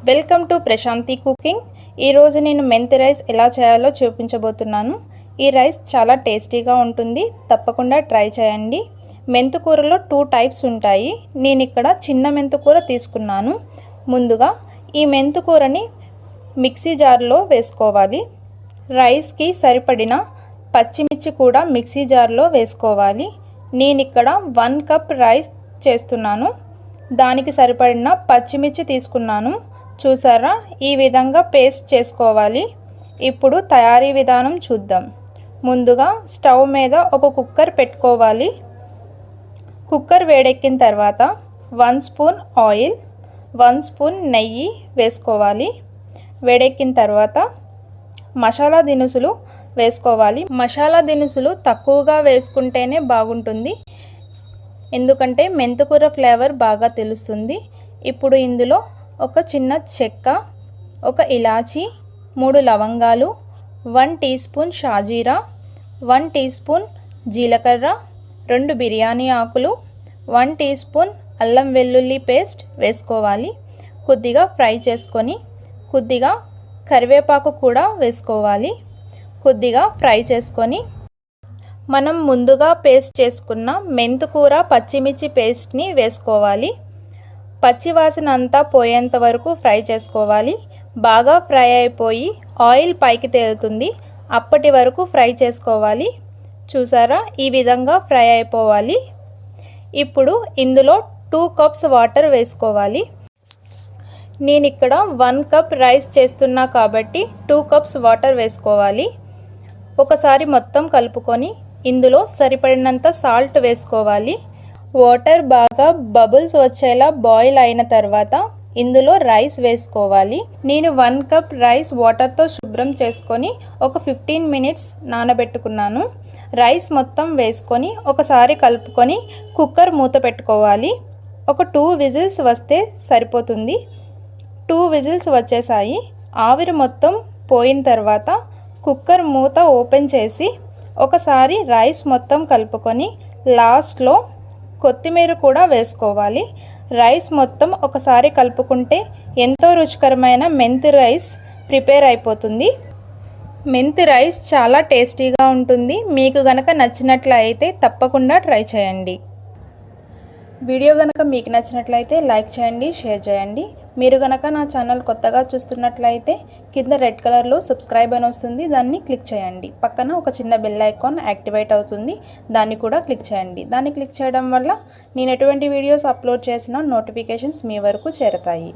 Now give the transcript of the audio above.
Welcome to Prashanti cooking. ఈరోజు నేను మెంతి రైస్ ఎలా చేయాలో చూపించబోతున్నాను. ఈ రైస్ చాలా టేస్టీగా ఉంటుంది, తప్పకుండా ట్రై చేయండి. మెంతు కూరలో 2 టైప్స్ ఉంటాయి. నేను ఇక్కడ చిన్న మెంతు కూర తీసుకున్నాను. ముందుగా ఈ మెంతు కూరని మిక్సీ జార్లో వేసుకోవాలి. రైస్కి సరిపడిన పచ్చిమిర్చి కూడా మిక్సీ జార్లో వేసుకోవాలి. నేను ఇక్కడ 1 కప్ రైస్ చేస్తున్నాను, దానికి సరిపడిన పచ్చిమిర్చి తీసుకున్నాను. చూసారా, ఈ విధంగా పేస్ట్ చేసుకోవాలి. ఇప్పుడు తయారీ విధానం చూద్దాం. ముందుగా స్టవ్ మీద ఒక కుక్కర్ పెట్టుకోవాలి. కుక్కర్ వేడెక్కిన తర్వాత 1 స్పూన్ ఆయిల్, 1 స్పూన్ నెయ్యి వేసుకోవాలి. వేడెక్కిన తర్వాత మసాలా దినుసులు వేసుకోవాలి. మసాలా దినుసులు తక్కువగా వేసుకుంటేనే బాగుంటుంది, ఎందుకంటే మెంతుకూర ఫ్లేవర్ బాగా తెలుస్తుంది. ఇప్పుడు ఇందులో ఒక చిన్న చెక్క, ఒక ఇలాచి, 3 లవంగాలు, 1 టీ స్పూన్ షాజీరా, 1 టీ స్పూన్ జీలకర్ర, 2 బిర్యానీ ఆకులు, 1 టీ స్పూన్ అల్లం వెల్లుల్లి పేస్ట్ వేసుకోవాలి. కొద్దిగా ఫ్రై చేసుకొని కొద్దిగా కరివేపాకు కూడా వేసుకోవాలి. కొద్దిగా ఫ్రై చేసుకొని మనం ముందుగా పేస్ట్ చేసుకున్న మెంతుకూర పచ్చిమిర్చి పేస్ట్ని వేసుకోవాలి. పచ్చివాసన అంతా పోయేంత వరకు ఫ్రై చేసుకోవాలి. బాగా ఫ్రై అయిపోయి ఆయిల్ పైకి తేలుతుంది, అప్పటి వరకు ఫ్రై చేసుకోవాలి. చూసారా, ఈ విధంగా ఫ్రై అయిపోవాలి. ఇప్పుడు ఇందులో 2 కప్స్ వాటర్ వేసుకోవాలి. నేను ఇక్కడ 1 కప్ రైస్ చేస్తున్నా కాబట్టి 2 కప్స్ వాటర్ వేసుకోవాలి. ఒకసారి మొత్తం కలుపుకొని ఇందులో సరిపడినంత సాల్ట్ వేసుకోవాలి. వాటర్ బాగా బబుల్స్ వచ్చేలా బాయిల్ అయిన తర్వాత ఇందులో రైస్ వేసుకోవాలి. నేను 1 కప్ రైస్ వాటర్తో శుభ్రం చేసుకొని ఒక 15 మినిట్స్ నానబెట్టుకున్నాను. రైస్ మొత్తం వేసుకొని ఒకసారి కలుపుకొని కుక్కర్ మూత పెట్టుకోవాలి. ఒక 2 విజిల్స్ వస్తే సరిపోతుంది. 2 విజిల్స్ వచ్చేసాయి. ఆవిరి మొత్తం పోయిన తర్వాత కుక్కర్ మూత ఓపెన్ చేసి ఒకసారి రైస్ మొత్తం కలుపుకొని లాస్ట్లో కొత్తిమీర కూడా వేసుకోవాలి. రైస్ మొత్తం ఒకసారి కలుపుకుంటే ఎంతో రుచికరమైన మెంతి రైస్ ప్రిపేర్ అయిపోతుంది. మెంతి రైస్ చాలా టేస్టీగా ఉంటుంది. మీకు గనక నచ్చినట్లయితే తప్పకుండా ట్రై చేయండి. వీడియో గనక మీకు నచ్చినట్లయితే లైక్ చేయండి, షేర్ చేయండి. మీరు గనక నా ఛానల్ కొత్తగా చూస్తున్నట్లయితే కింద రెడ్ కలర్లో సబ్స్క్రైబ్ అని వస్తుంది, దాన్ని క్లిక్ చేయండి. పక్కన ఒక చిన్న బెల్ ఐకాన్ యాక్టివేట్ అవుతుంది, దాన్ని కూడా క్లిక్ చేయండి. దాన్ని క్లిక్ చేయడం వల్ల నేను ఎటువంటి వీడియోస్ అప్లోడ్ చేసినా నోటిఫికేషన్స్ మీ వరకు చేరతాయి.